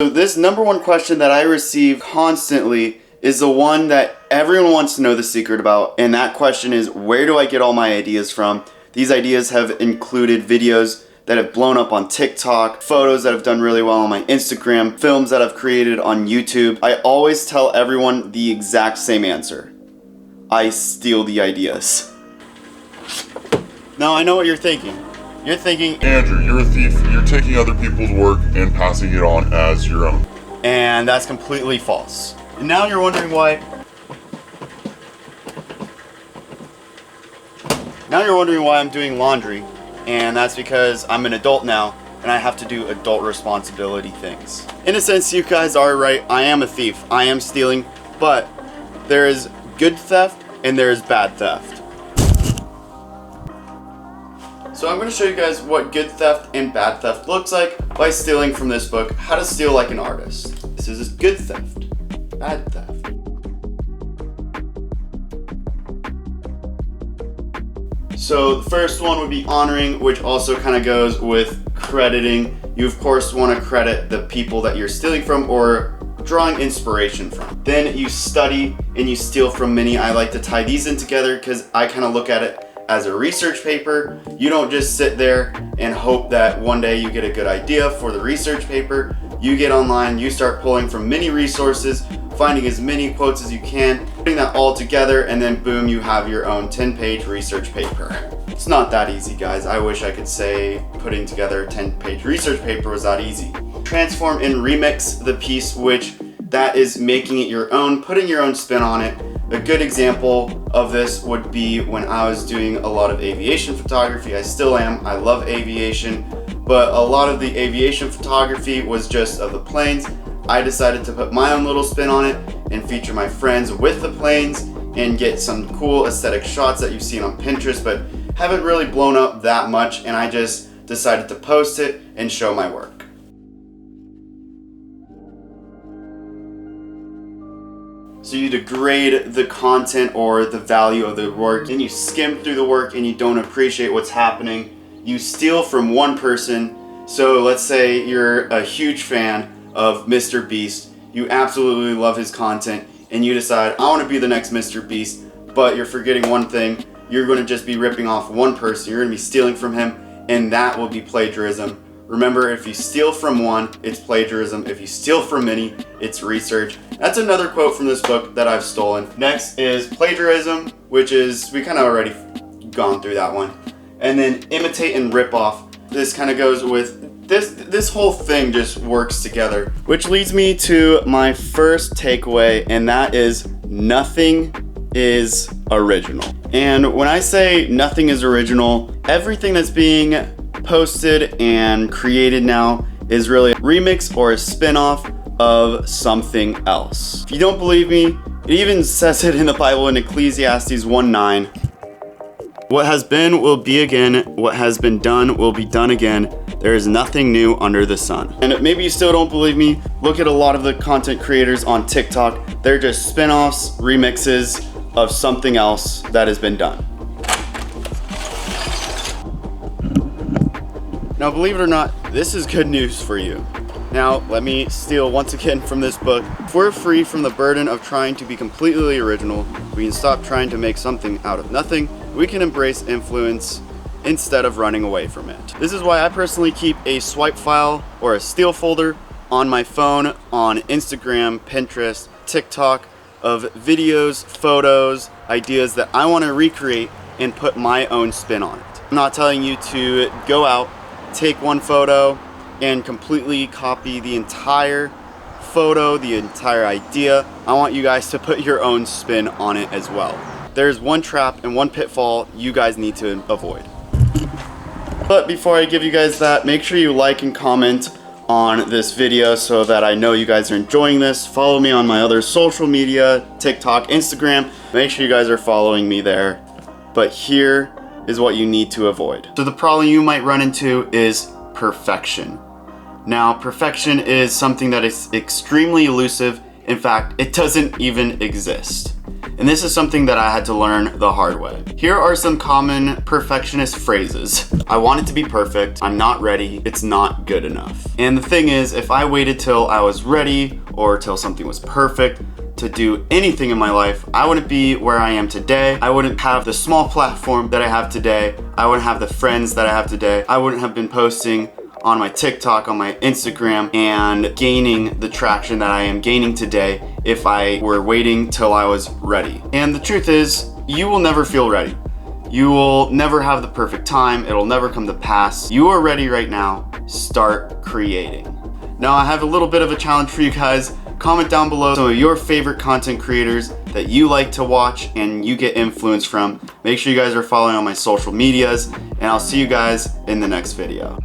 So this number one question that I receive constantly is the one that everyone wants to know the secret about, and that question is, where do I get all my ideas from? These ideas have included videos that have blown up on TikTok, photos that have done really well on my Instagram, films that I've created on YouTube. I always tell everyone the exact same answer. I steal the ideas. Now I know what you're thinking. You're thinking, Andrew, you're a thief. You're taking other people's work and passing it on as your own. and that's completely false. And now you're wondering why. Now you're wondering why I'm doing laundry, and that's because I'm an adult now and I have to do adult responsibility things. In a sense, you guys are right. I am a thief. I am stealing, but there is good theft and there is bad theft. So I'm going to show you guys what good theft and bad theft looks like by stealing from this book, How to Steal Like an Artist. This is good theft, bad theft. So the first one would be honoring, which also kind of goes with crediting. You of course want to credit the people that you're stealing from or drawing inspiration from. Then you study and you steal from many. I like to tie these in together because I kind of look at it as a research paper. You don't just sit there and hope that one day you get a good idea for the research paper. You get online, you start pulling from many resources, finding as many quotes as you can, putting that all together, and then boom, you have your own 10-page research paper. It's not that easy, guys. I wish I could say putting together a 10-page research paper was that easy. Transform and remix the piece, which that is making it your own, putting your own spin on it. A good example of this would be when I was doing a lot of aviation photography. I still am. I love aviation, but a lot of the aviation photography was just of the planes. I decided to put my own little spin on it and feature my friends with the planes and get some cool aesthetic shots that you've seen on Pinterest, but haven't really blown up that much, and I just decided to post it and show my work. So you degrade the content or the value of the work, and you skim through the work and you don't appreciate what's happening. You steal from one person. So let's say you're a huge fan of Mr. Beast. You absolutely love his content and you decide, I want to be the next Mr. Beast, but you're forgetting one thing. You're going to just be ripping off one person. You're going to be stealing from him, and that will be plagiarism. Remember, if you steal from one, it's plagiarism. If you steal from many, it's research. That's another quote from this book that I've stolen. Next is plagiarism, which is, we kind of already gone through that one. And then imitate and rip off. This kind of goes with, this whole thing just works together. Which leads me to my first takeaway, and that is nothing is original. And when I say nothing is original, everything that's being posted and created now is really a remix or a spin-off of something else. If you don't believe me, it even says it in the Bible in Ecclesiastes 1:9. What has been will be again, what has been done will be done again. There is nothing new under the sun. And maybe you still don't believe me, look at a lot of the content creators on TikTok. They're just spin-offs, remixes of something else that has been done. Now, believe it or not, this is good news for you. Now, let me steal once again from this book. If we're free from the burden of trying to be completely original, we can stop trying to make something out of nothing. We can embrace influence instead of running away from it. This is why I personally keep a swipe file or a steal folder on my phone, on Instagram, Pinterest, TikTok, of videos, photos, ideas that I want to recreate and put my own spin on it. I'm not telling you to go out, take one photo and completely copy the entire photo, the entire idea. I want you guys to put your own spin on it as well. There's one trap and one pitfall you guys need to avoid. But before I give you guys that, make sure you like and comment on this video so that I know you guys are enjoying this. Follow me on my other social media, TikTok, Instagram. Make sure you guys are following me there. But here is what you need to avoid. So the problem you might run into is perfection. Now, perfection is something that is extremely elusive. In fact, it doesn't even exist. And this is something that I had to learn the hard way. Here are some common perfectionist phrases. I want it to be perfect. I'm not ready. It's not good enough. And the thing is, if I waited till I was ready or till something was perfect to do anything in my life, I wouldn't be where I am today. I wouldn't have the small platform that I have today. I wouldn't have the friends that I have today. I wouldn't have been posting on my TikTok, on my Instagram, and gaining the traction that I am gaining today if I were waiting till I was ready. And the truth is, you will never feel ready. You will never have the perfect time. It'll never come to pass. You are ready right now. Start creating. Now, I have a little bit of a challenge for you guys. Comment down below some of your favorite content creators that you like to watch and you get influence from. Make sure you guys are following on my social medias, and I'll see you guys in the next video.